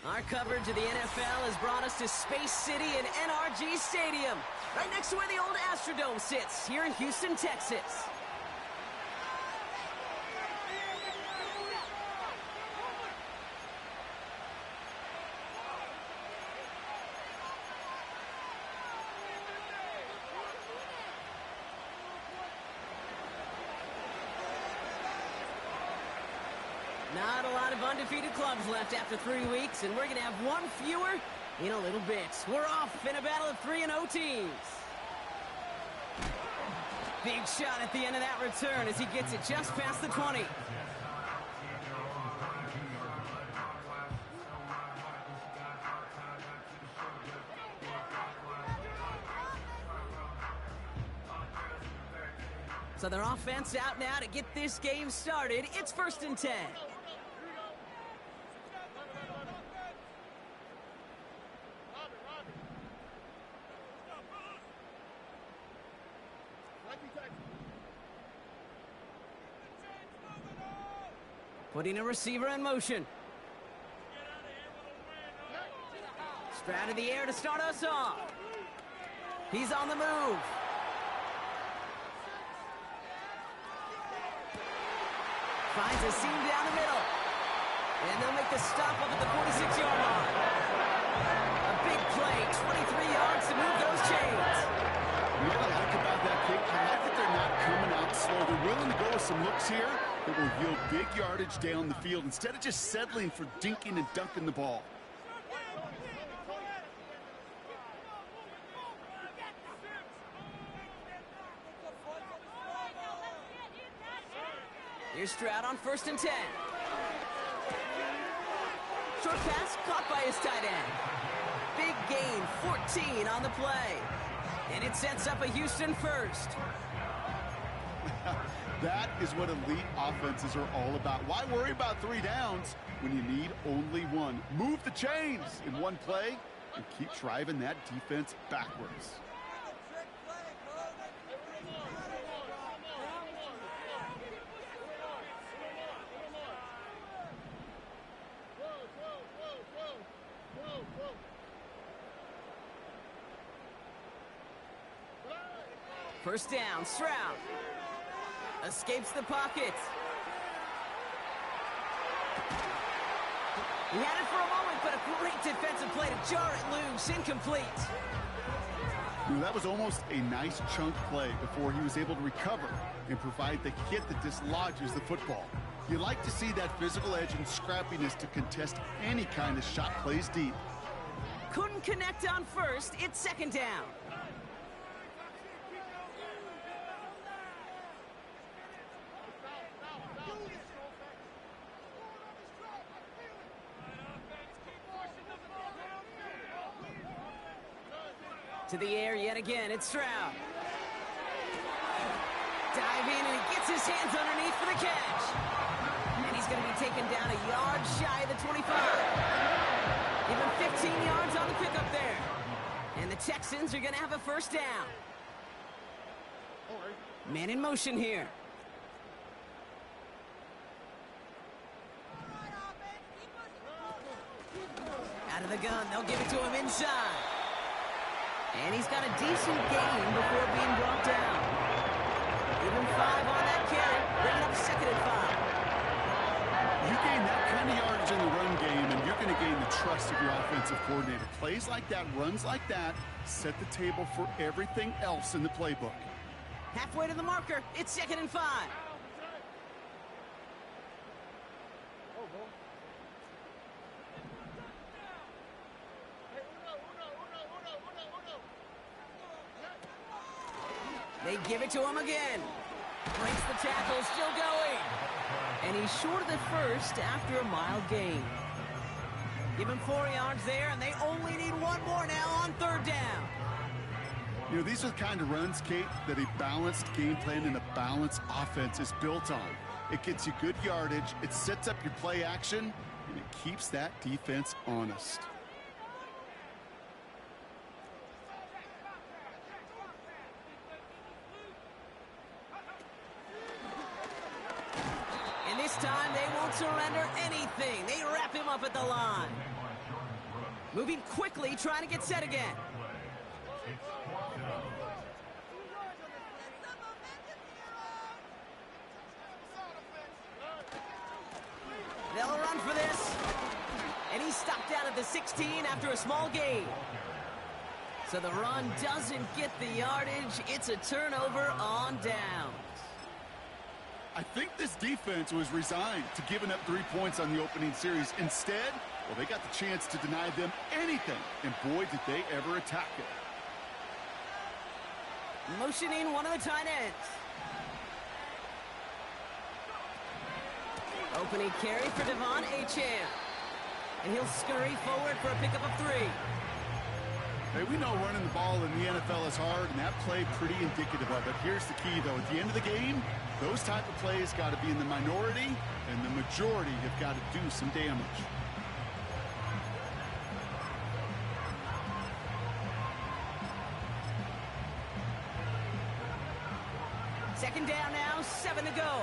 Our coverage of the NFL has brought us to Space City and NRG Stadium, right next to where the old Astrodome sits, here in Houston, Texas. Not a lot of undefeated clubs left after 3 weeks, and we're going to have one fewer in a little bit. We're off in a battle of 3-0 teams. Big shot at the end of that return as he gets it just past the 20. So their offense out now to get this game started. It's 1st and 10. Putting a receiver in motion. Stroud in the air to start us off. He's on the move. Finds a seam down the middle. And they'll make the stop up at the 46-yard line. A big play, 23 yards to move those chains. What I like about that kick, I like that they're not coming out slow. They're willing to go with some looks here that will yield big yardage down the field instead of just settling for dinking and dunking the ball. Here's Stroud on 1st and 10. Short pass caught by his tight end. Big gain, 14 on the play. And it sets up a Houston first. That is what elite offenses are all about. Why worry about 3 downs when you need only 1? Move the chains in one play and keep driving that defense backwards. First down, Stroud. Escapes the pocket. He had it for a moment, but a great defensive play to jar it loose. Incomplete. That was almost a nice chunk play before he was able to recover and provide the hit that dislodges the football. You like to see that physical edge and scrappiness to contest any kind of shot plays deep. Couldn't connect on first. It's 2nd down. To the air yet again, it's Stroud. Dive in, and he gets his hands underneath for the catch. And he's going to be taken down a yard shy of the 25. Give him 15 yards on the pickup there. And the Texans are going to have a first down. Man in motion here. Out of the gun, they'll give it to him inside. And he's got a decent gain before being brought down. Give him 5 on that carry. Bring it up 2nd and 5. You gain that kind of yardage in the run game, and you're going to gain the trust of your offensive coordinator. Plays like that, runs like that, set the table for everything else in the playbook. Halfway to the marker. It's 2nd and 5. They give it to him again. Breaks the tackle, still going. And he's short of the first after a mild gain. Give him 4 yards there, and they only need 1 more now on 3rd down. You know, these are the kind of runs, Kate, that a balanced game plan and a balanced offense is built on. It gets you good yardage, it sets up your play action, and it keeps that defense honest. And this time they won't surrender anything. They wrap him up at the line. Moving quickly, trying to get set again. They'll run for this. And he's stopped down at the 16 after a small gain. So the run doesn't get the yardage. It's a turnover on downs. I think this defense was resigned to giving up 3 points on the opening series. Instead, well, they got the chance to deny them anything. And boy, did they ever attack it. Motioning one of the tight ends. Opening carry for Devon Achane. And he'll scurry forward for a pickup of 3. Hey, we know running the ball in the NFL is hard, and that play pretty indicative of it. Here's the key, though. At the end of the game, those type of plays got to be in the minority, and the majority have got to do some damage. Second down now, 7 to go.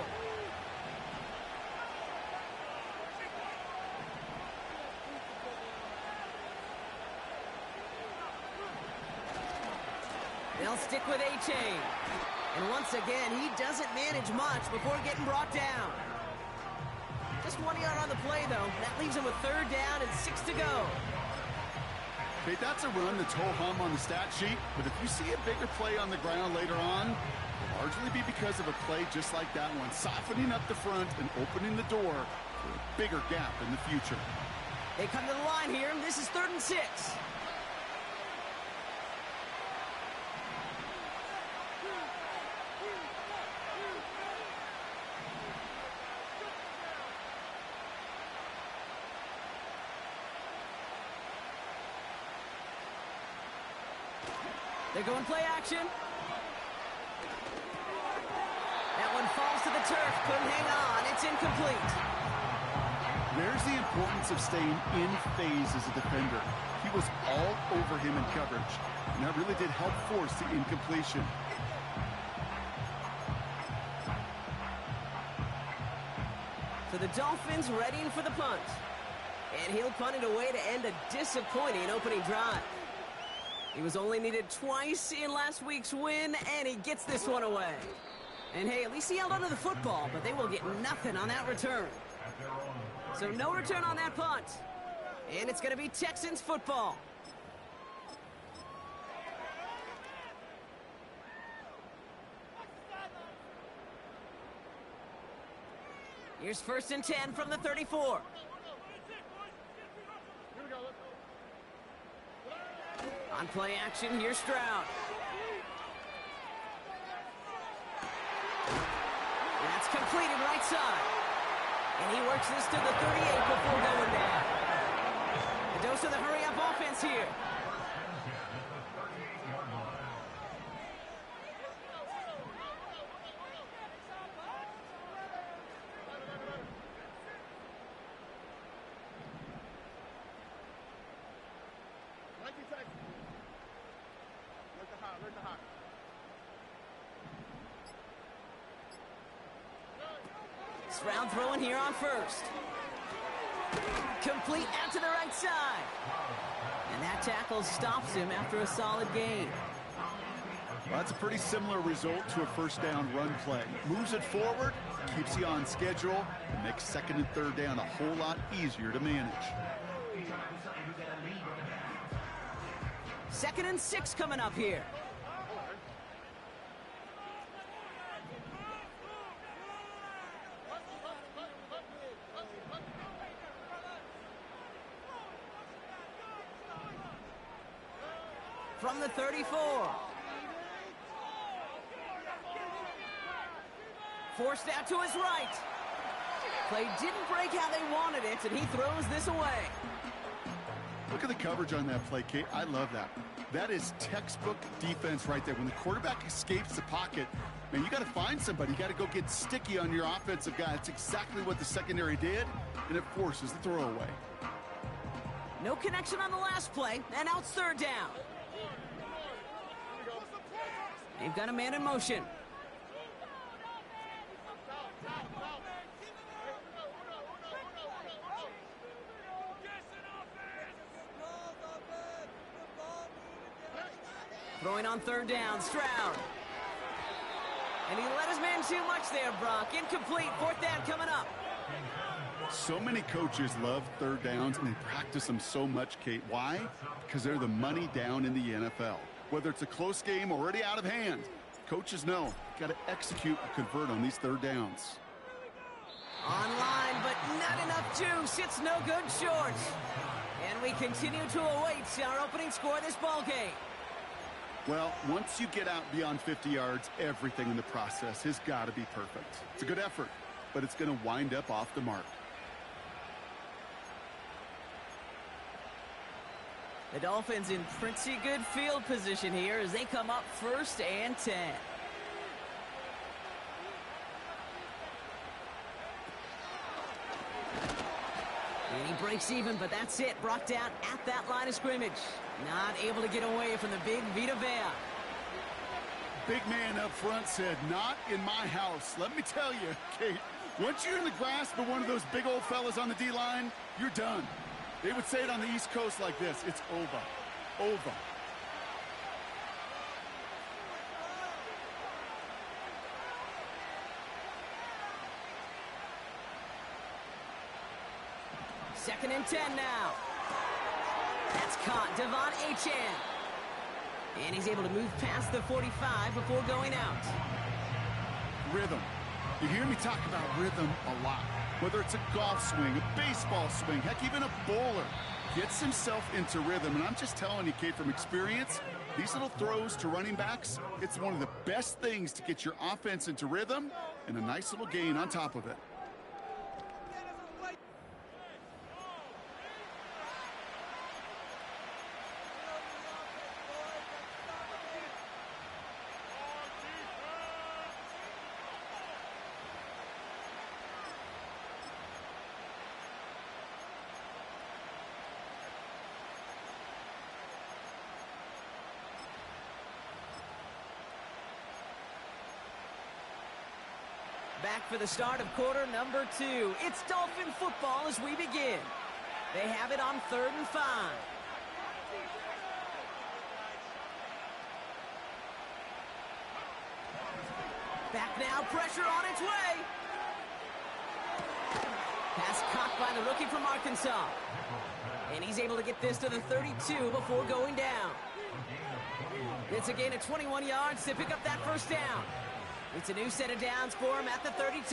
They'll stick with Achane. And once again, he doesn't manage much before getting brought down. Just 1 yard on the play, though. That leaves him with 3rd down and 6 to go. Okay, that's a run that's ho-hum on the stat sheet, but if you see a bigger play on the ground later on, it'll largely be because of a play just like that one, softening up the front and opening the door for a bigger gap in the future. They come to the line here. This is 3rd and 6. They're going play action. That one falls to the turf. Couldn't hang on. It's incomplete. There's the importance of staying in phase as a defender. He was all over him in coverage, and that really did help force the incompletion. So the Dolphins readying for the punt. And he'll punt it away to end a disappointing opening drive. He was only needed twice in last week's win, and he gets this one away. And hey, at least he held onto the football, but they will get nothing on that return. So no return on that punt. And it's going to be Texans football. Here's 1st and 10 from the 34. On play action, here's Stroud. That's completed right side. And he works this to the 38 before going down. A dose of the hurry-up offense here. Stroud throwing here on 1st. Complete out to the right side. And that tackle stops him after a solid gain. Well, that's a pretty similar result to a 1st down run play. Moves it forward, keeps you on schedule, and makes 2nd and 3rd down a whole lot easier to manage. 2nd and 6 coming up here. From the 34. Forced out to his right. Play didn't break how they wanted it, and he throws this away. Look at the coverage on that play, Kate. I love that. That is textbook defense right there. When the quarterback escapes the pocket, man, you got to find somebody. You got to go get sticky on your offensive guy. That's exactly what the secondary did, and it forces the throwaway. No connection on the last play, and now it's 3rd down. They've got a man in motion. Throwing on third down, Stroud. And he let his man too much there, Brock. Incomplete, fourth down coming up. So many coaches love third downs, and they practice them so much, Kate. Why? Because they're the money down in the NFL. Whether it's a close game already out of hand, coaches know got to execute and convert on these third downs. Online, but not enough juice. It's no good short. And we continue to await our opening score of this ball game. Well, once you get out beyond 50 yards, everything in the process has got to be perfect. It's a good effort, but it's going to wind up off the mark. The Dolphins in pretty good field position here as they come up 1st and 10. And he breaks even, but that's it. Brought down at that line of scrimmage. Not able to get away from the big Vita Vea. Big man up front said, "Not in my house." Let me tell you, Kate, once you're in the grasp of one of those big old fellas on the D-line, you're done. They would say it on the East Coast like this: it's over. Over. Second and 10 now. That's caught. Devon Achane. And he's able to move past the 45 before going out. Rhythm. You hear me talk about rhythm a lot. Whether it's a golf swing, a baseball swing, heck, even a bowler gets himself into rhythm. And I'm just telling you, Kate, from experience, these little throws to running backs, it's one of the best things to get your offense into rhythm and a nice little gain on top of it. Back for the start of quarter number 2. It's Dolphin football as we begin. They have it on 3rd and 5. Back now, pressure on its way. Pass caught by the rookie from Arkansas. And he's able to get this to the 32 before going down. It's a gain of 21 yards to pick up that first down. It's a new set of downs for him at the 32.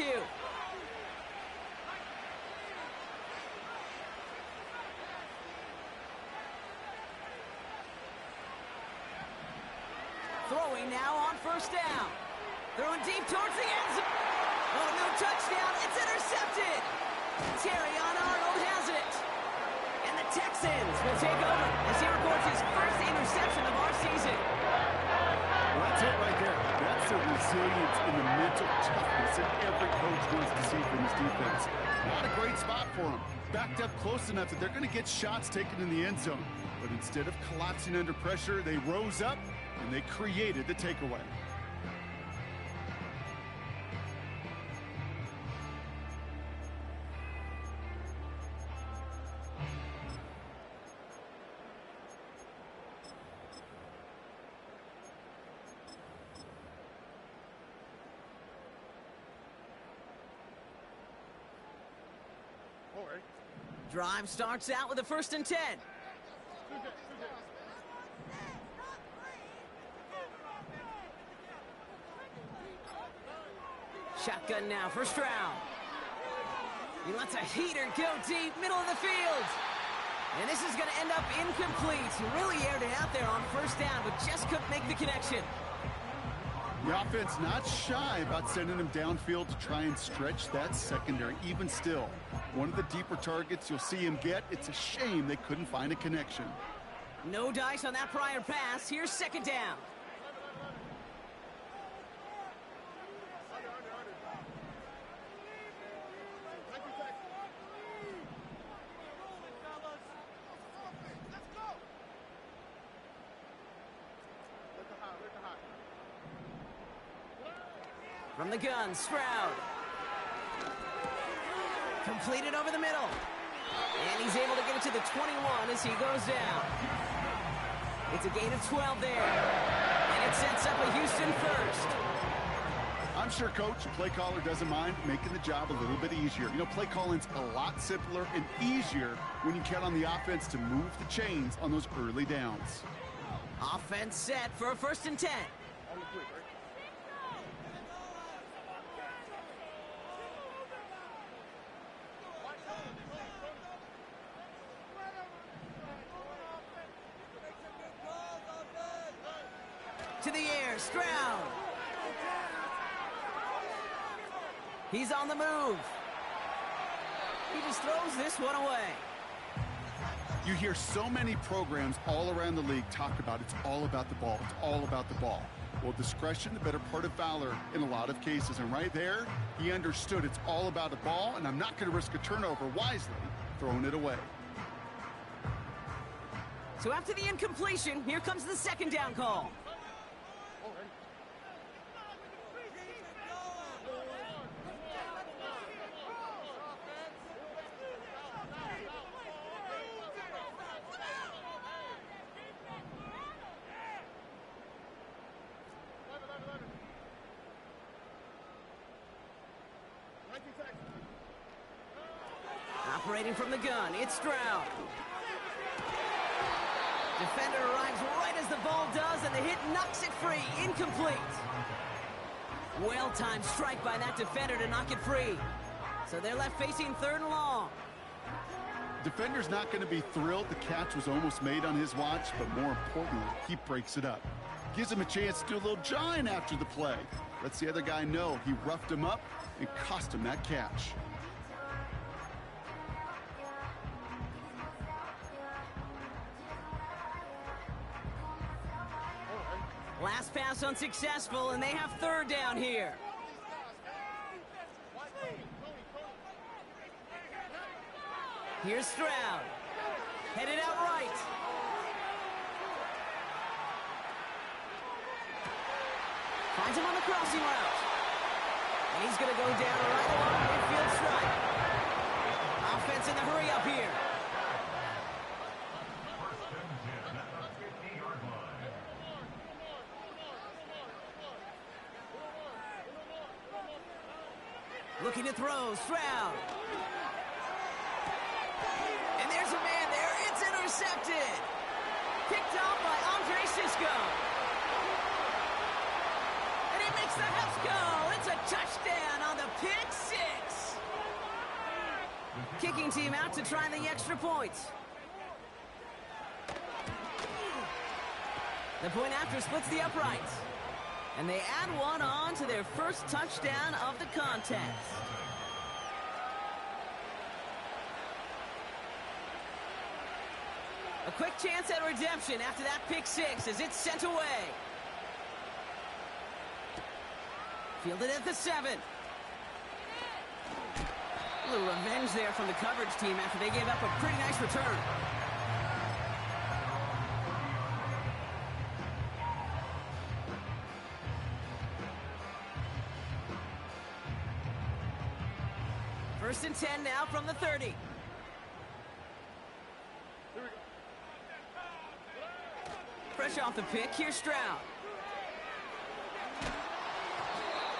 Throwing now on first down. Throwing deep towards the end zone. Oh, no touchdown. It's intercepted. Terrion Arnold has it. And the Texans will take over as he records his first interception of our season. Well, that's it right there. That's the resilience and the mental toughness that every coach wants to see from his defense. Not a great spot for him. Backed up close enough that they're going to get shots taken in the end zone. But instead of collapsing under pressure, they rose up and they created the takeaway. Drive starts out with a 1st and 10. Shotgun now for Stroud. He lets a heater go deep, middle of the field. And this is going to end up incomplete. Really aired it out there on first down, but just couldn't make the connection. The offense not shy about sending him downfield to try and stretch that secondary. Even still, one of the deeper targets you'll see him get. It's a shame they couldn't find a connection. No dice on that prior pass. Here's 2nd down. From the gun, Stroud. Completed over the middle. And he's able to get it to the 21 as he goes down. It's a gain of 12 there. And it sets up a Houston first. I'm sure Coach, the play caller, doesn't mind making the job a little bit easier. You know, play calling's a lot simpler and easier when you count on the offense to move the chains on those early downs. Offense set for a 1st and 10. To the air, Stroud. He's on the move. He just throws this one away. You hear so many programs all around the league talk about it's all about the ball. It's all about the ball. Well, discretion, the better part of valor in a lot of cases. And right there, he understood it's all about the ball, and I'm not going to risk a turnover, wisely throwing it away. So after the incompletion, here comes the 2nd down call. Operating from the gun, it's Stroud. Defender arrives right as the ball does, and the hit knocks it free. Incomplete. Well-timed strike by that defender to knock it free. So they're left facing 3rd and long. Defender's not going to be thrilled the catch was almost made on his watch, but more importantly, he breaks it up. Gives him a chance to do a little jawing after the play. Lets the other guy know he roughed him up and cost him that catch. Last pass unsuccessful, and they have 3rd down here. Here's Stroud. Headed out right. Finds him on the crossing route. And he's going to go down right along the midfield stripe. Offense in the hurry up here. Looking to throw, Stroud. And there's a man there. It's intercepted. Picked off by Andre Cisco. And he makes the house go. It's a touchdown on the pick 6. Kicking team out to try the extra point. The point after splits the uprights. And they add one on to their first touchdown of the contest. A quick chance at redemption after that pick 6 as it's sent away. Fielded at the 7. A little revenge there from the coverage team after they gave up a pretty nice return. First and 10 now from the 30. Fresh off the pick, here's Stroud.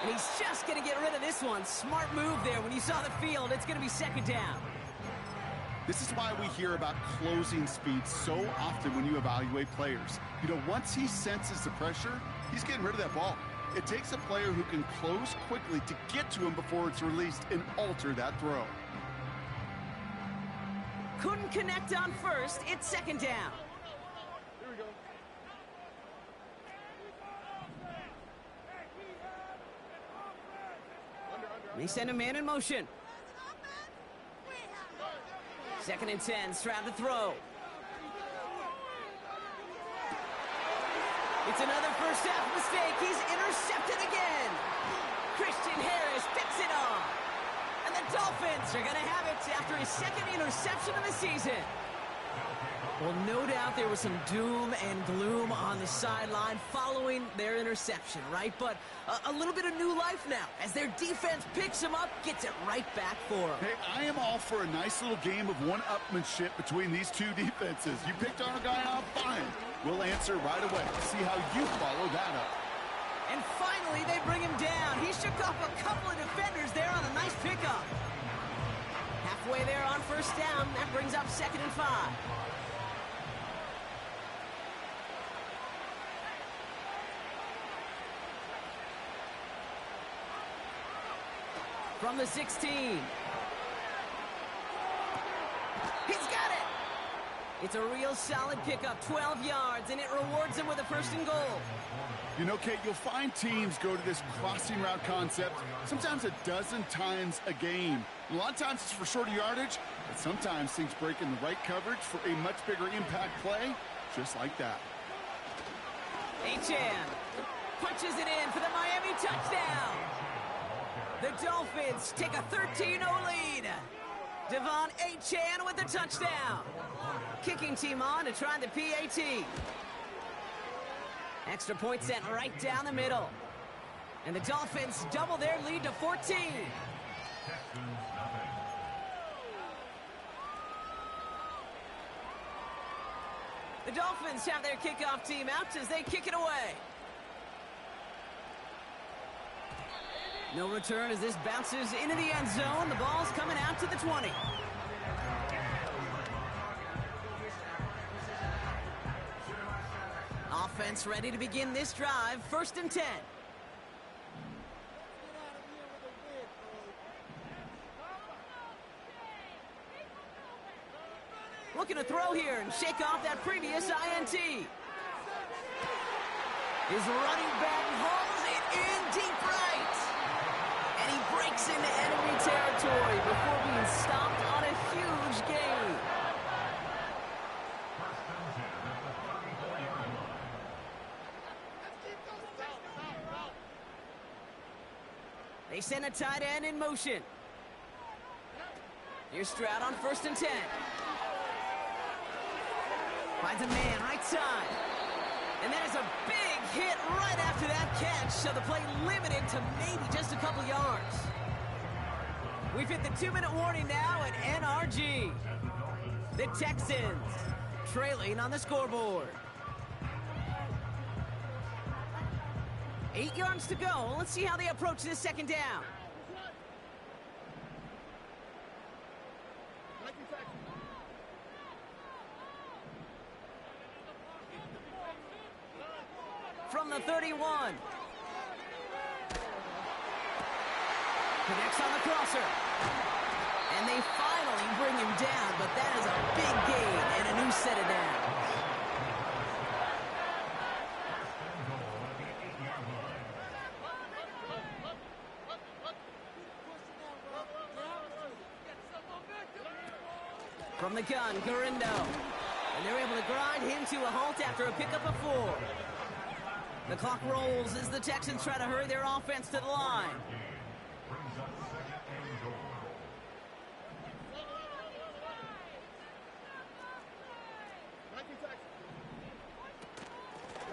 And he's just going to get rid of this one. Smart move there. When you saw the field, it's going to be 2nd down. This is why we hear about closing speed so often when you evaluate players. You know, once he senses the pressure, he's getting rid of that ball. It takes a player who can close quickly to get to him before it's released and alter that throw. Couldn't connect on first. It's 2nd down. Here we go. They send a man in motion. 2nd and 10. Stroud to throw. It's another first half mistake. He's intercepted again. Christian Harris picks it off. And the Dolphins are going to have it after his 2nd interception of the season. Well, no doubt there was some doom and gloom on the sideline following their interception, right? But a little bit of new life now as their defense picks them up, gets it right back for them. Hey, I am all for a nice little game of one-upmanship between these two defenses. You picked our guy out, fine. We'll answer right away. See how you follow that up. And finally, they bring him down. He shook off a couple of defenders there on a nice pickup. Halfway there on first down. That brings up 2nd and 5. From the 16. He's got it! It's a real solid pickup, 12 yards, and it rewards him with a 1st and goal. You know, Kate, you'll find teams go to this crossing route concept sometimes a dozen times a game. A lot of times it's for shorter yardage, but sometimes things break in the right coverage for a much bigger impact play, just like that. Achane punches it in for the Miami touchdown. The Dolphins take a 13-0 lead. Devon Achane with the touchdown. Kicking team on to try the PAT. Extra point sent right down the middle. And the Dolphins double their lead to 14. The Dolphins have their kickoff team out as they kick it away. No return as this bounces into the end zone. The ball's coming out to the 20. Offense ready to begin this drive. 1st and 10. Looking to throw here and shake off that previous INT. His running back hauls it in deep right. And he breaks into enemy territory before being stopped on a huge gain. They send a tight end in motion. Here's Stroud on 1st and 10. Finds a man right side. And that is a big hit right after that catch, so the play limited to maybe just a couple yards. We've hit the 2-minute warning now at NRG. The Texans trailing on the scoreboard. 8 yards to go. Let's see how they approach this 2nd down. From the 31. Connects on the crosser. And they finally bring him down, but that is a big gain and a new set of downs. From the gun, Garindo. And they're able to grind him to a halt after a pickup of 4. The clock rolls as the Texans try to hurry their offense to the line.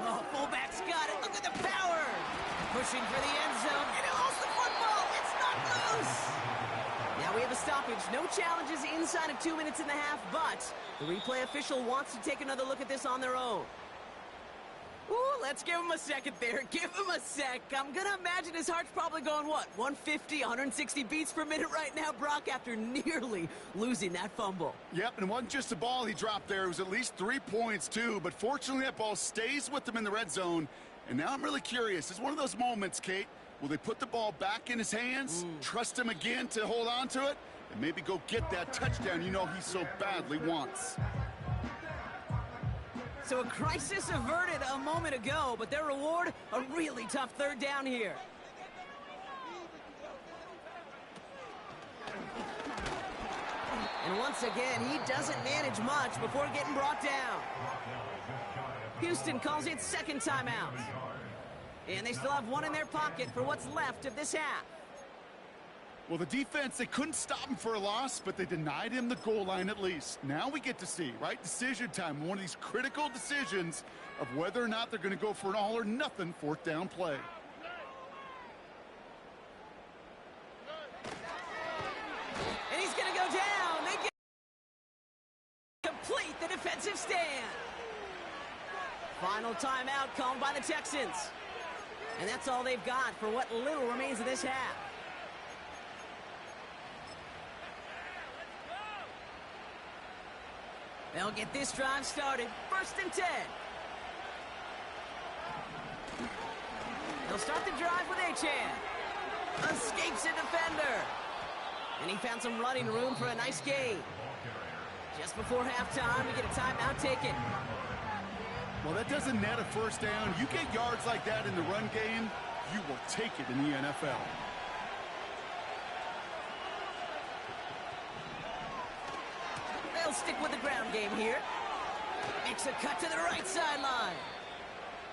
Oh, fullback's got it. Look at the power. Pushing for the end zone. And he lost the football. It's not loose. Now we have a stoppage. No challenges inside of 2 minutes and a half, but the replay official wants to take another look at this on their own. Ooh, let's give him a second there. Give him a sec. I'm going to imagine his heart's probably going, what, 150, 160 beats per minute right now, Brock, after nearly losing that fumble. Yep, and it wasn't just a ball he dropped there. It was at least 3 points, too. But fortunately, that ball stays with him in the red zone. And now I'm really curious. It's one of those moments, Kate. Will they put the ball back in his hands, trust him again to hold on to it, and maybe go get that touchdown you know he so badly wants? So a crisis averted a moment ago, but their reward, a really tough 3rd down here. And once again, he doesn't manage much before getting brought down. Houston calls it 2nd timeout. And they still have 1 in their pocket for what's left of this half. Well, the defense, they couldn't stop him for a loss, but they denied him the goal line at least. Now we get to see, right? Decision time, one of these critical decisions of whether or not they're going to go for an all-or-nothing fourth down play. And he's going to go down. They get complete the defensive stand. Final timeout called by the Texans. And that's all they've got for what little remains of this half. They'll get this drive started. 1st and 10. They'll start the drive with Achane. Escapes a defender. And he found some running room for a nice gain. Just before halftime, we get a timeout taken. Well, that doesn't net a first down. You get yards like that in the run game, you will take it in the NFL. They'll stick with the ground game here. Makes a cut to the right sideline.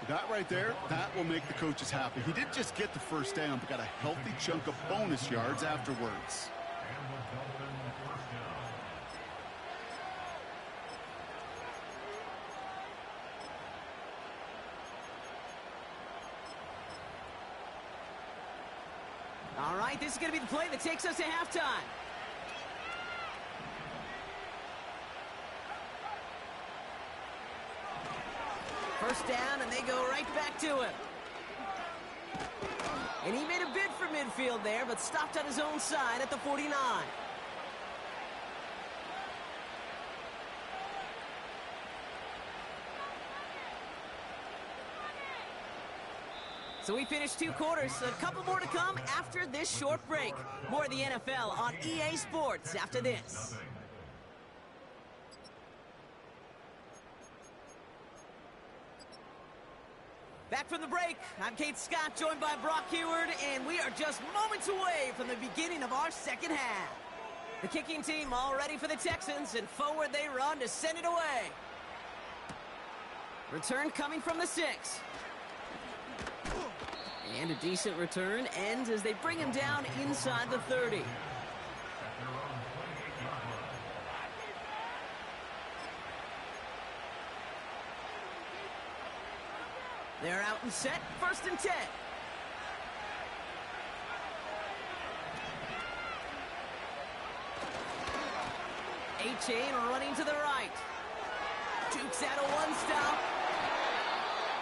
That right there, that will make the coaches happy. He didn't just get the first down, but got a healthy chunk of bonus yards afterwards. All right, this is going to be the play that takes us to halftime. First down, and they go right back to him. And he made a bid for midfield there, but stopped on his own side at the 49. So we finished 2 quarters. A couple more to come after this short break. More of the NFL on EA Sports after this. Back from the break, I'm Kate Scott, joined by Brock Heward, and we are just moments away from the beginning of our second half. The kicking team all ready for the Texans, and forward they run to send it away. Return coming from the 6. And a decent return ends as they bring him down inside the 30. They're out and set, 1st and 10. Achane running to the right. Jukes out a one-stop.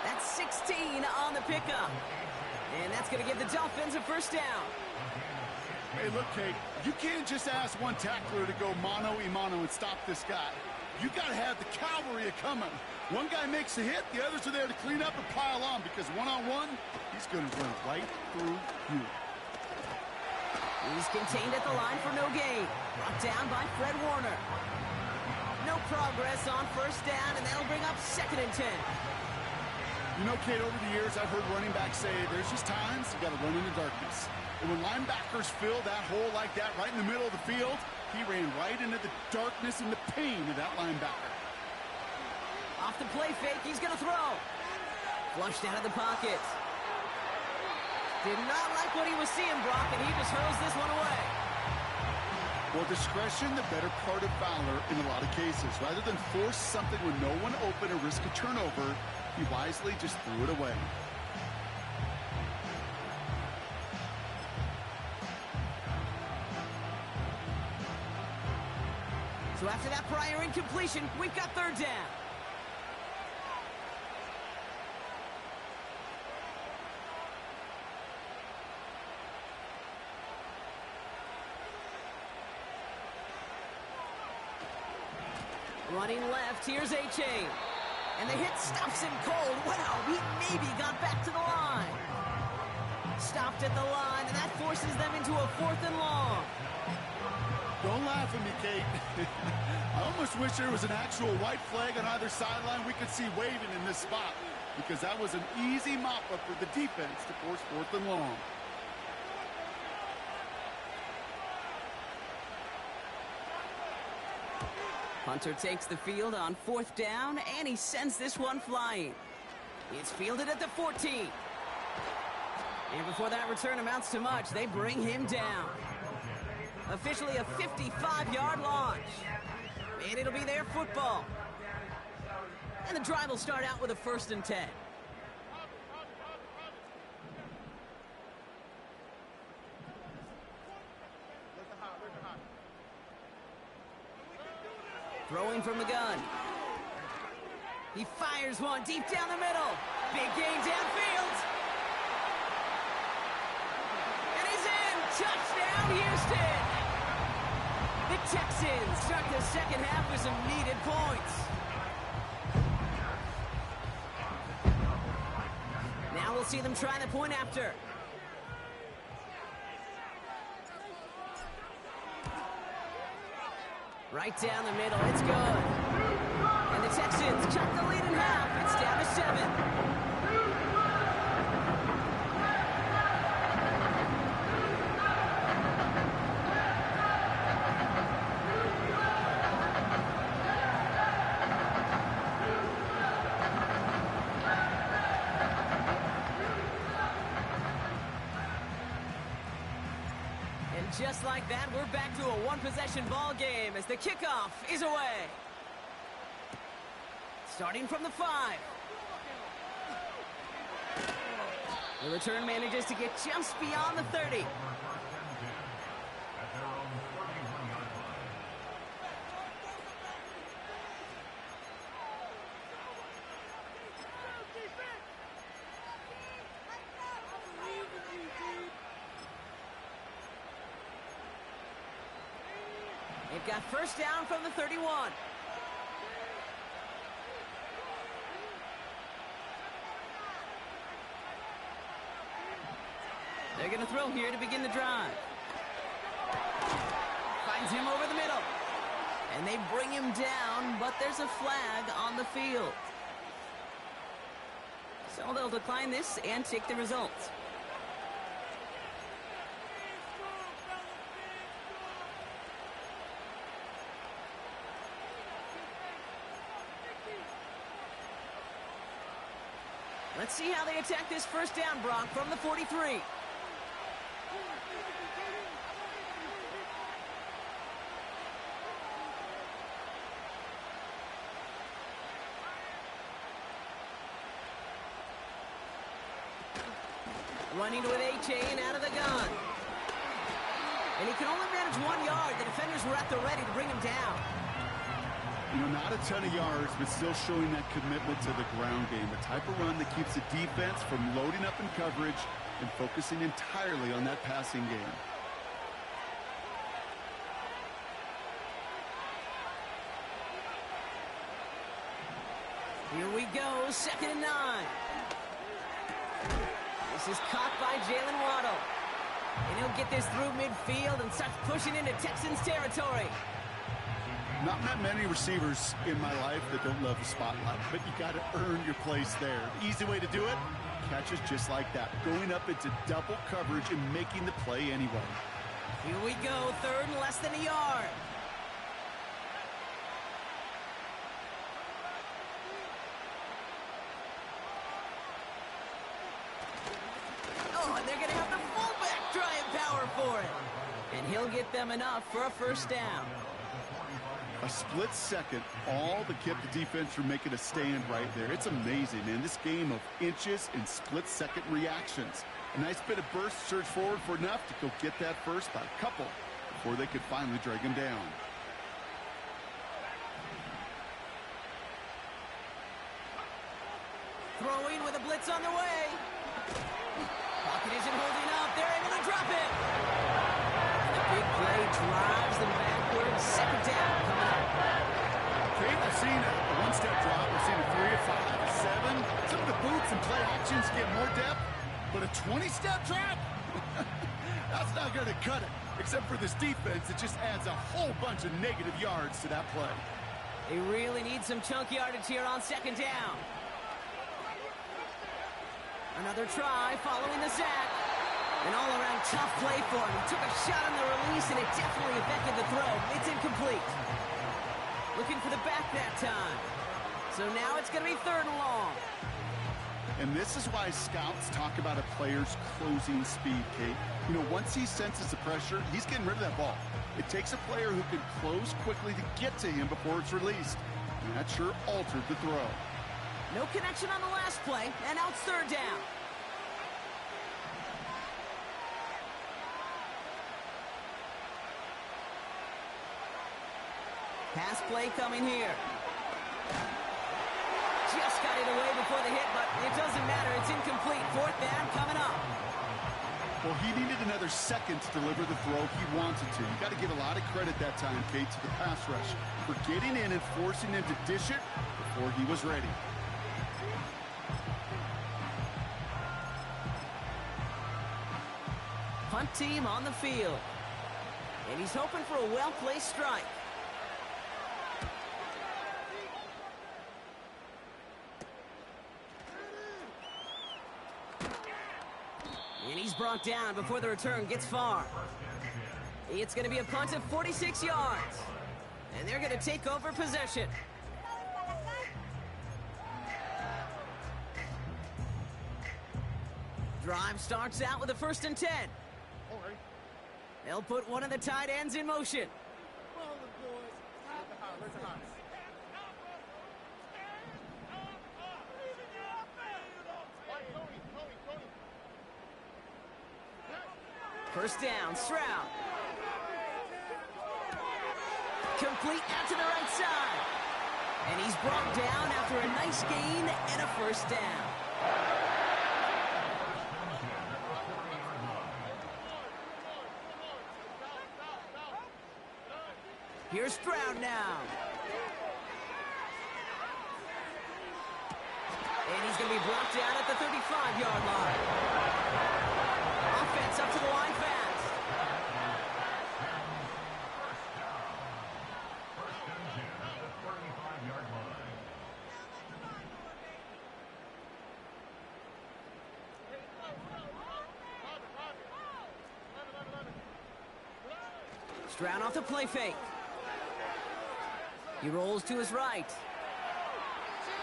That's 16 on the pickup. And that's going to give the Dolphins a first down. Hey, look, Kate, you can't just ask one tackler to go mano-a-mano and stop this guy. You got to have the cavalry coming. One guy makes a hit, the others are there to clean up and pile on, because one-on-one, he's going to run right through you. He's contained at the line for no gain. Brought down by Fred Warner. No progress on first down, and that'll bring up 2nd and 10. You know, Kate, over the years, I've heard running backs say there's just times you got to run in the darkness. And when linebackers fill that hole like that right in the middle of the field, he ran right into the darkness and the pain of that linebacker. Off the play fake, he's going to throw. Flushed out of the pocket. Did not like what he was seeing, Brock, and he just hurls this one away. Well, discretion, the better part of valor in a lot of cases. Rather than force something with no one open or risk a turnover, he wisely just threw it away. So after that prior incompletion, we've got 3rd down. Running left, here's Achane. And the hit stops him cold. Wow, he maybe got back to the line. Stopped at the line, and that forces them into a 4th and long. Don't laugh at me, Kate. I almost wish there was an actual white flag on either sideline we could see waving in this spot, because that was an easy mop-up for the defense to force 4th and long. Hunter takes the field on 4th down, and he sends this one flying. It's fielded at the 14. And before that return amounts to much, they bring him down. Officially a 55-yard launch. And it'll be their football. And the drive will start out with a 1st and 10. Throwing from the gun. He fires one deep down the middle. Big gain downfield. And he's in. Touchdown, Houston. The Texans start the second half with some needed points. Now we'll see them try the point after. Right down the middle, it's good. And the Texans cut the lead in half. It's down to 7. Just like that, we're back to a one-possession ball game as the kickoff is away. Starting from the 5. The return manages to get just beyond the 30. It got first down from the 31. They're going to throw here to begin the drive. Finds him over the middle. And they bring him down, but there's a flag on the field. So they'll decline this and take the results. Let's see how they attack this first down, Brock, from the 43. Running with A-Chain out of the gun. And he can only manage 1 yard. The defenders were at the ready to bring him down. You know, not a ton of yards, but still showing that commitment to the ground game. The type of run that keeps the defense from loading up in coverage and focusing entirely on that passing game. Here we go, 2nd and 9. This is caught by Jalen Waddle. And he'll get this through midfield and starts pushing into Texans territory. Not that many receivers in my life that don't love the spotlight, but you got to earn your place there. The easy way to do it, catches just like that, going up into double coverage and making the play anyway. Here we go, 3rd and less than a yard. Oh, and they're going to have the fullback try and power for it. And he'll get them enough for a first down. A split second, all that kept the defense from making a stand right there. It's amazing, man. This game of inches and split-second reactions. A nice bit of burst, surge forward for enough to go get that first by a couple before they could finally drag him down. Throwing with a blitz on the way. Pocket isn't holding up. They're able to drop it. And the big play drives them backwards. 2nd down coming up. We've seen a one-step drop. We've seen a 3, a 5, a 7. Some of the boots and play actions get more depth, but a 20-step drop? That's not going to cut it, except for this defense that just adds a whole bunch of negative yards to that play. They really need some chunk yardage here on 2nd down. Another try following the sack. An all-around tough play for him. He took a shot on the release, and it definitely affected the throw. It's incomplete. Looking for the back that time. So now it's going to be 3rd and long. And this is why scouts talk about a player's closing speed, Kate. You know, once he senses the pressure, he's getting rid of that ball. It takes a player who can close quickly to get to him before it's released. And that sure altered the throw. No connection on the last play, and now it's third down. Pass play coming here. Just got it away before the hit, but it doesn't matter. It's incomplete. Fourth down coming up. Well, he needed another second to deliver the throw he wanted to. You got to give a lot of credit that time, Kate, to the pass rush for getting in and forcing him to dish it before he was ready. Punt team on the field. And he's hoping for a well-placed strike. And he's brought down before the return gets far. It's going to be a punt of 46 yards. And they're going to take over possession. Drive starts out with a 1st and 10. They'll put one of the tight ends in motion. First down, Stroud. Complete out to the right side. And he's brought down after a nice gain and a 1st down. Here's Stroud now. And he's going to be brought down at the 35-yard line. Offense up to the line fast. Stroud off the play fake. He rolls to his right.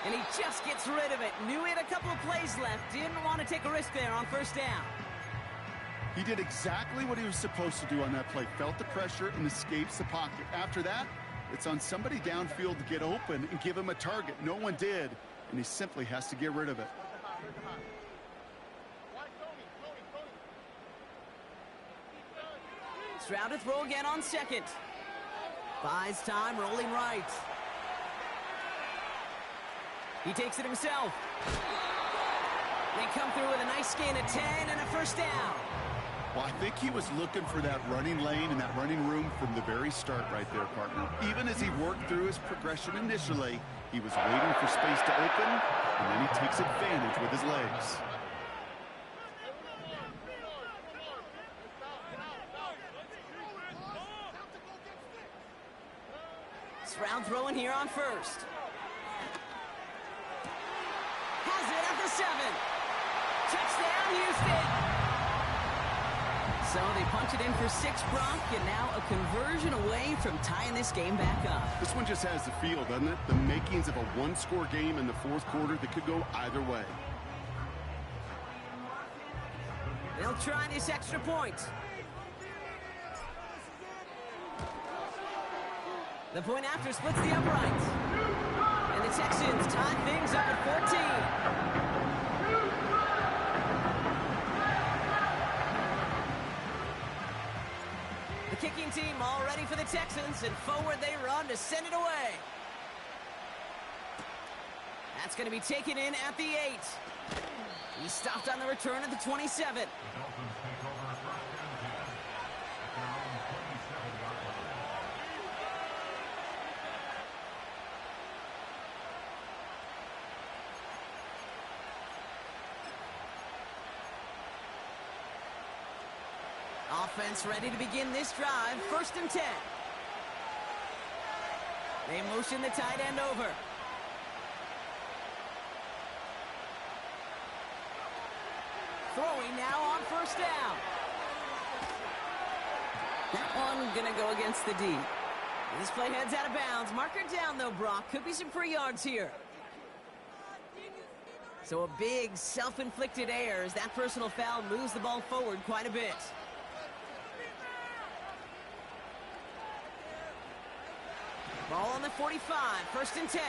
And he just gets rid of it. Knew he had a couple of plays left. Didn't want to take a risk there on 1st down. He did exactly what he was supposed to do on that play. Felt the pressure and escapes the pocket. After that, it's on somebody downfield to get open and give him a target. No one did, and he simply has to get rid of it. Stroud to throw again on 2nd. Buys time, rolling right. He takes it himself. They come through with a nice gain of 10 and a 1st down. Well, I think he was looking for that running lane and that running room from the very start right there, partner. Even as he worked through his progression initially, he was waiting for space to open, and then he takes advantage with his legs. Stroud throwing here on 1st. Has it at the 7. Touchdown, Houston. So they punch it in for 6, Brock, and now a conversion away from tying this game back up. This one just has the feel, doesn't it? The makings of a one-score game in the 4th quarter that could go either way. They'll try this extra point. The point after splits the uprights. And the Texans tie things up at 14. The kicking team all ready for the Texans, and forward they run to send it away. That's going to be taken in at the 8. He stopped on the return at the 27. Offense ready to begin this drive. 1st and 10. They motion the tight end over. Throwing now on 1st down. That one gonna go against the D. This play heads out of bounds. Marker down though, Brock. Could be some free yards here. So a big self-inflicted error as that personal foul moves the ball forward quite a bit. Ball on the 45, 1st and 10.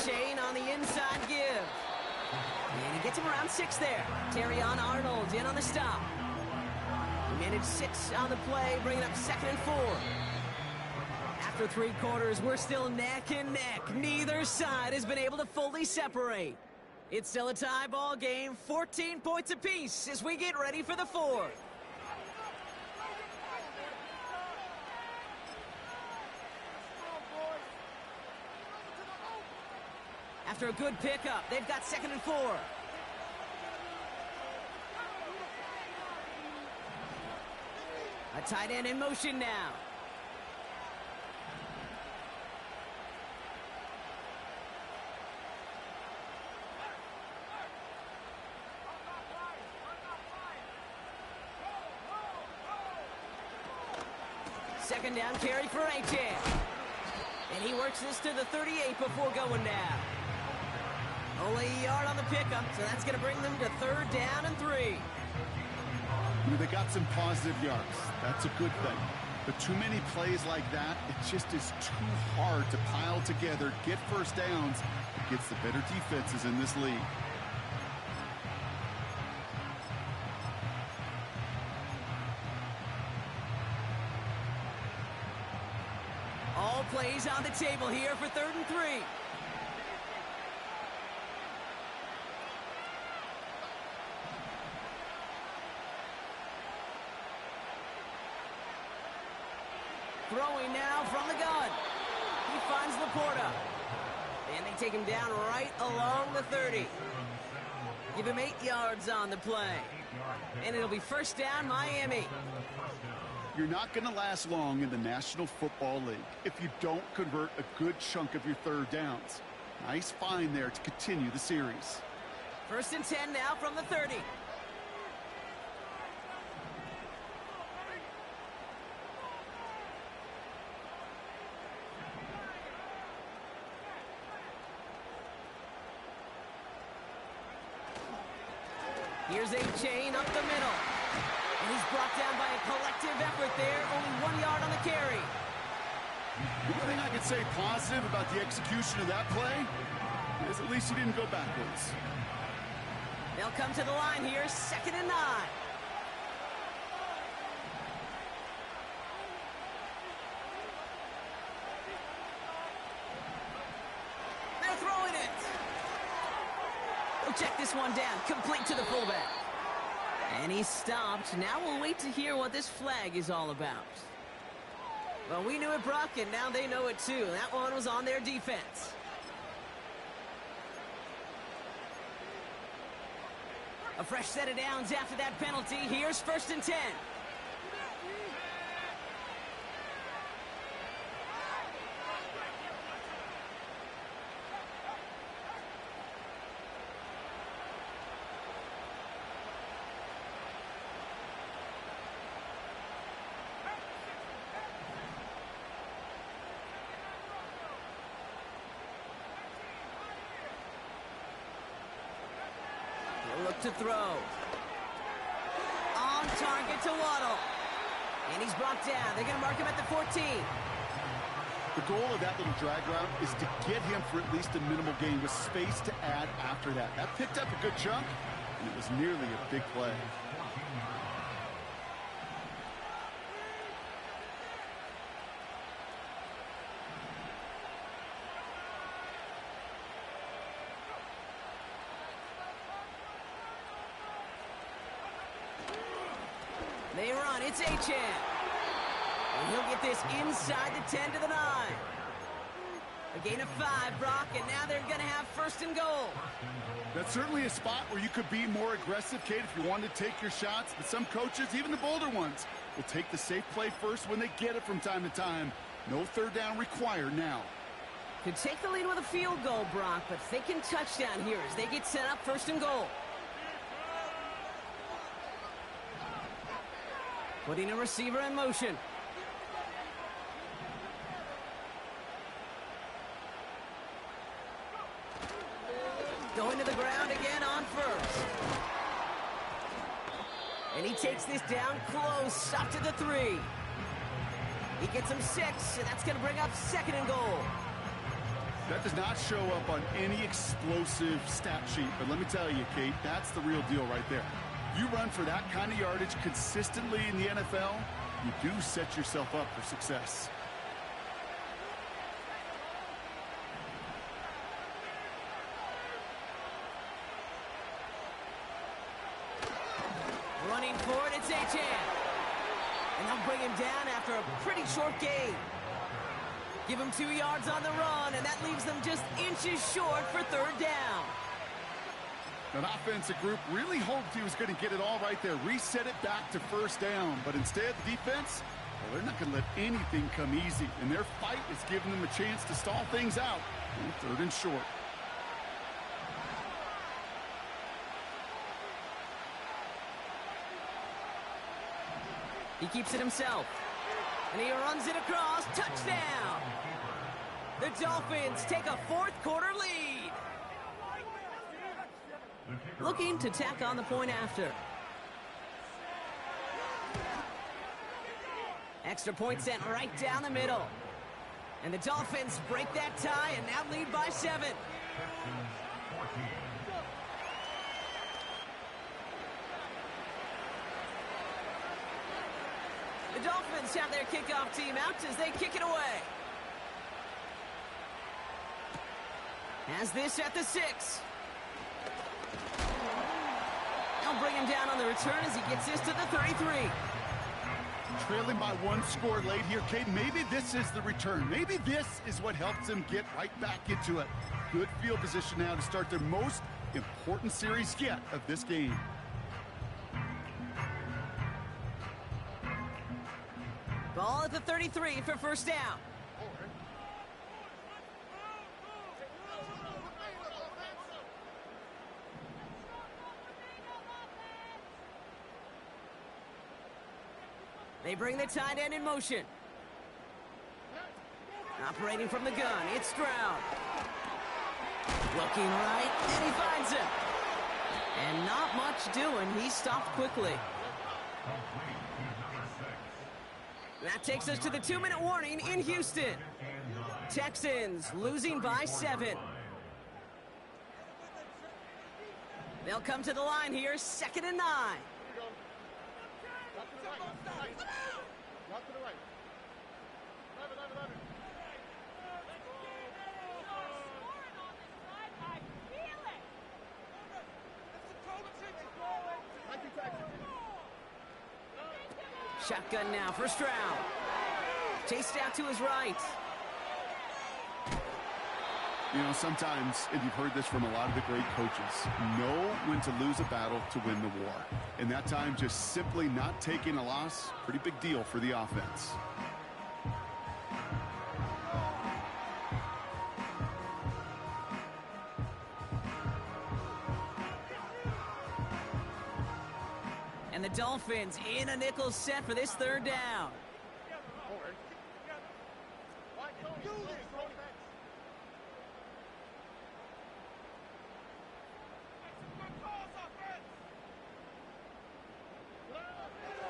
Chain on the inside give. And he gets him around 6 there. Terrion Arnold in on the stop. He managed 6 on the play, bringing up 2nd and 4. After 3 quarters, we're still neck and neck. Neither side has been able to fully separate. It's still a tie ball game, 14 points apiece as we get ready for the 4th. After a good pickup, they've got 2nd and 4. A tight end in motion now. Second down carry for Achane. And he works this to the 38 before going down. Only a yard on the pickup, so that's going to bring them to 3rd down and 3. They got some positive yards. That's a good thing. But too many plays like that, it just is too hard to pile together, get first downs against the better defenses in this league. All plays on the table here for 3rd and 3. Throwing now from the gun. He finds Laporta. And they take him down right along the 30. Give him 8 yards on the play. And it'll be 1st down, Miami. You're not going to last long in the National Football League if you don't convert a good chunk of your 3rd downs. Nice find there to continue the series. 1st and 10 now from the 30. Here's Achane up the middle. And he's brought down by a collective effort there. Only 1 yard on the carry. The only thing I can say positive about the execution of that play is at least he didn't go backwards. They'll come to the line here, 2nd and 9. They're throwing it. We'll check this one down, complete to the fullback. And he's stopped. Now we'll wait to hear what this flag is all about. Well, we knew it, Brock, and now they know it too. That one was on their defense. A fresh set of downs after that penalty. Here's 1st and 10. Look to throw. On target to Waddle. And he's brought down. They're going to mark him at the 14. The goal of that little drag route is to get him for at least a minimal gain with space to add after that. That picked up a good chunk, and it was nearly a big play. They run. It's Achane. And he'll get this inside the 10 to the 9. A gain of 5, Brock, and now they're going to have 1st and goal. That's certainly a spot where you could be more aggressive, Kate, if you wanted to take your shots. But some coaches, even the bolder ones, will take the safe play first when they get it from time to time. No 3rd down required now. Could take the lead with a field goal, Brock, but thinking touchdown here as they get set up 1st and goal. Putting a receiver in motion. Going to the ground again on first. And he takes this down close, up to the 3. He gets him 6, and that's going to bring up 2nd and goal. That does not show up on any explosive stat sheet, but let me tell you, Kate, that's the real deal right there. You run for that kind of yardage consistently in the NFL, you do set yourself up for success. Running for it, it's Achane. And they'll bring him down after a pretty short gain. Give him 2 yards on the run, and that leaves them just inches short for 3rd down. That offensive group really hoped he was going to get it all right there, reset it back to 1st down. But instead, the defense, well, they're not going to let anything come easy. And their fight is giving them a chance to stall things out on 3rd and short. He keeps it himself. And he runs it across. Touchdown! The Dolphins take a 4th quarter lead. Looking to tack on the point after. Extra point sent right down the middle. And the Dolphins break that tie and now lead by 7. The Dolphins have their kickoff team out as they kick it away. Has this at the 6. They'll bring him down on the return as he gets this to the 33. Trailing by 1 score late here, Kate. Maybe this is the return. Maybe this is what helps them get right back into it. Good field position now to start their most important series yet of this game. Ball at the 33 for 1st down. They bring the tight end in motion. Operating from the gun, it's Stroud. Looking right, and he finds him. And not much doing, he stopped quickly. That takes us to the 2-minute warning in Houston. Texans losing by 7. They'll come to the line here, 2nd and 9. Shotgun now for Stroud. Chased out to his right. You know, sometimes, and you've heard this from a lot of the great coaches, know when to lose a battle to win the war. And that time, just simply not taking a loss, pretty big deal for the offense. And the Dolphins in a nickel set for this 3rd down.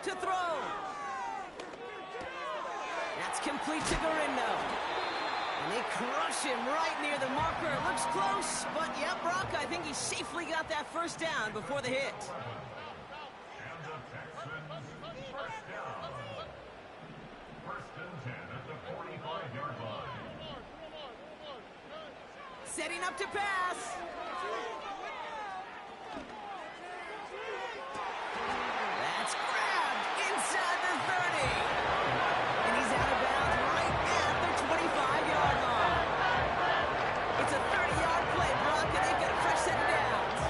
To throw. That's complete to Garindo. And they crush him right near the marker. Looks close, but yeah, Brock, I think he safely got that 1st down before the hit. Setting up to pass. That's grabbed inside the 30. And he's out of bounds right at the 25-yard line. It's a 30-yard play, Brock, and they've got a fresh set of downs.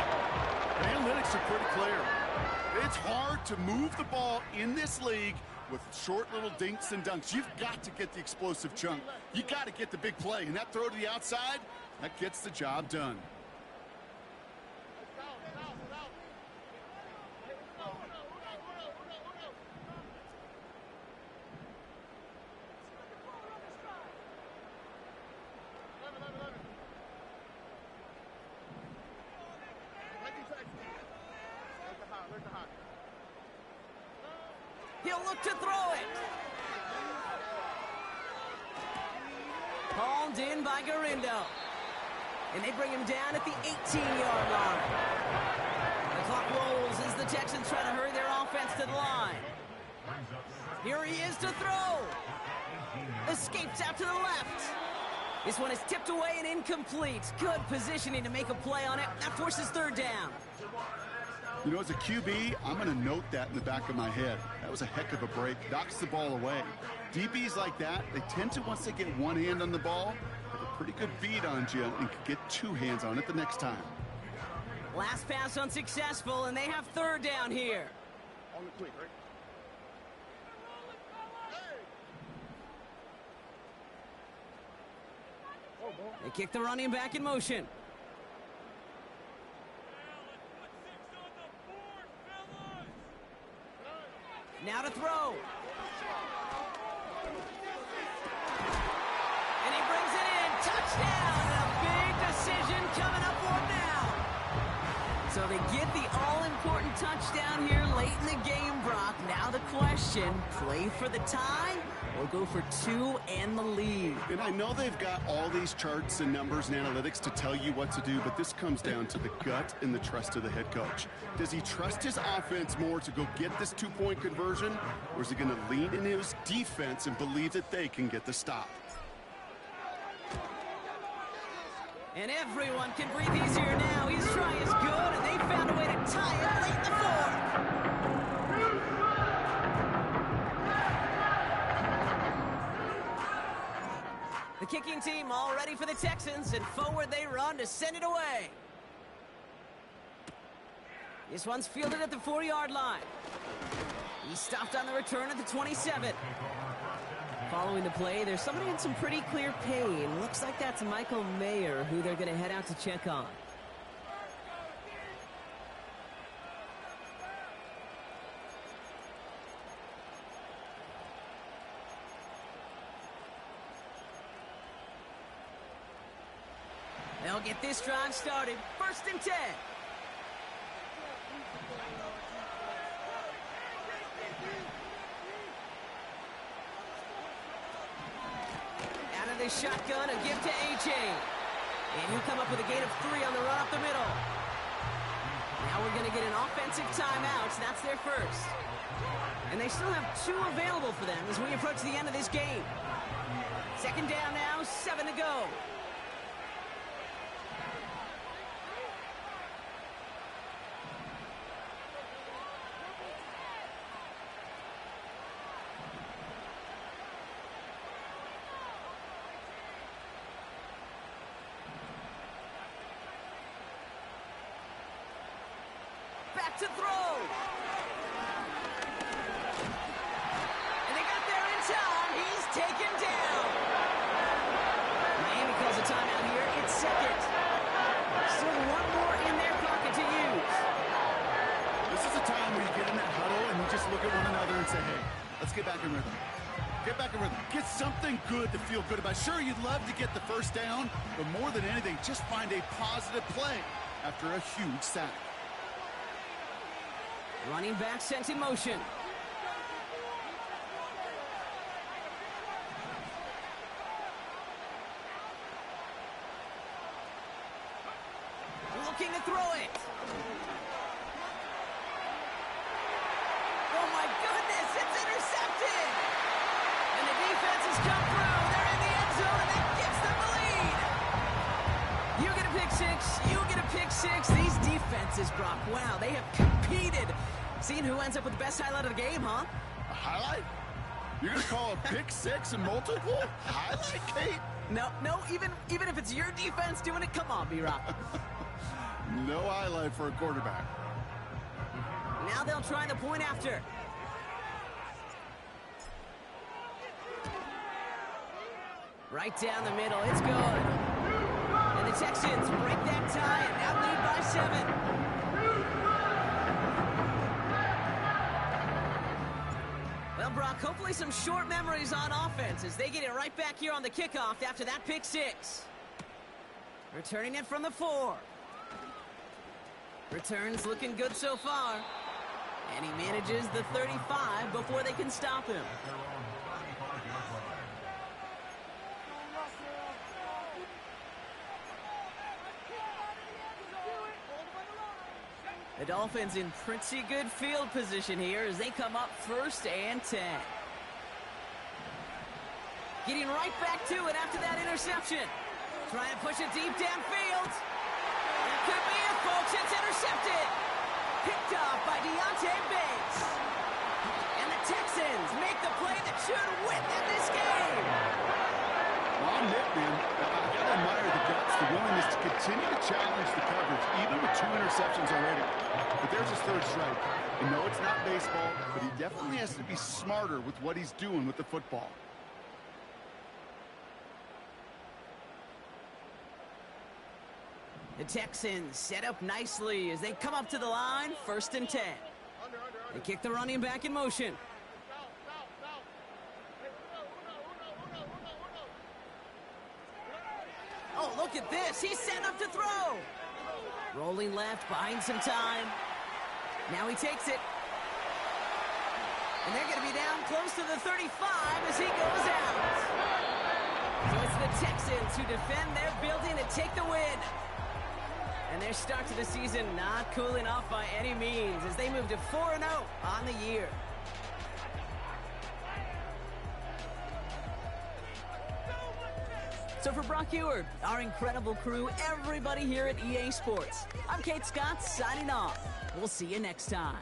The analytics are pretty clear. It's hard to move the ball in this league with short little dinks and dunks. You've got to get the explosive chunk. You got to get the big play. And that throw to the outside, that gets the job done. He'll look to throw it. Hauled in by Garindo. And they bring him down at the 18-yard line. The clock rolls as the Texans try to hurry their offense to the line. Here he is to throw. Escapes out to the left. This one is tipped away and incomplete. Good positioning to make a play on it. That forces third down. You know, as a QB, I'm going to note that in the back of my head. That was a heck of a break. Knocks the ball away. DBs like that, they tend to, once they get one hand on the ball, have a pretty good beat on you and can get two hands on it the next time. Last pass unsuccessful, and they have third down here. On the quick, right? They kick the running back in motion. Now to throw. And he brings it in. Touchdown. And a big decision coming up for him now. So they get the all-important touchdown here late in the game, Brock. Now the question, play for the tie or go for two and the lead? And I know they've got all these charts and numbers and analytics to tell you what to do, but this comes down to the gut and the trust of the head coach. Does he trust his offense more to go get this two-point conversion, or is he going to lean into his defense and believe that they can get the stop? And everyone can breathe easier now. His try is good, and they found a way to tie it late in the fourth. The kicking team all ready for the Texans, and forward they run to send it away. This one's fielded at the 4-yard line. He stopped on the return at the 27. Following the play, there's somebody in some pretty clear pain. Looks like that's Michael Mayer, who they're going to head out to check on. They'll get this drive started. 1st and 10. The shotgun, a give to A.J. And he'll come up with a gain of 3 on the run up the middle. Now we're going to get an offensive timeout. That's their first. And they still have 2 available for them as we approach the end of this game. 2nd down now, 7 to go. Back to throw. And they got there in time. He's taken down. Miami calls a timeout here. It's 2nd. Still 1 more in their pocket to use. This is a time where you get in that huddle and you just look at one another and say, hey, let's get back in rhythm. Get back in rhythm. Get something good to feel good about. Sure, you'd love to get the first down, but more than anything, just find a positive play after a huge sack. Running back sent in motion. Looking to throw it. Oh my goodness, it's intercepted. And the defense has come through. They're in the end zone, and that gives them the lead. You get a pick six, you get a pick six. These defenses, Brock, wow, they have competed. Seeing who ends up with the best highlight of the game, huh? A highlight? You're going to call a pick six and multiple? Highlight, Kate? No, even if it's your defense doing it, come on, B-Rock. No highlight for a quarterback. Now they'll try the point after. Right down the middle, it's good. And the Texans break that tie and now lead by 7. Well, Brock, hopefully some short memories on offense as they get it right back here on the kickoff after that pick six. Returning it from the 4. Returns looking good so far. And he manages the 35 before they can stop him. The Dolphins in pretty good field position here as they come up 1st and 10. Getting right back to it after that interception. Trying to push it deep downfield. It could be it, folks. It's intercepted. Picked off by Deontay Banks. And the Texans make the play that should win them this game. On Nick, man. I gotta admire the guts, the willingness to continue to challenge the coverage, even with 2 interceptions already. But there's his 3rd strike. And no, it's not baseball, but he definitely has to be smarter with what he's doing with the football. The Texans set up nicely as they come up to the line, 1st and 10. They kick the running back in motion. Oh, look at this. He's set up to throw. Rolling left, buying some time. Now he takes it. And they're going to be down close to the 35 as he goes out. So it's the Texans who defend their building and take the win. And their start to the season not cooling off by any means as they move to 4-0 on the year. So for Brock Huard, our incredible crew, everybody here at EA Sports, I'm Kate Scott signing off. We'll see you next time.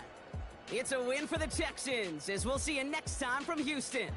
It's a win for the Texans as we'll see you next time from Houston.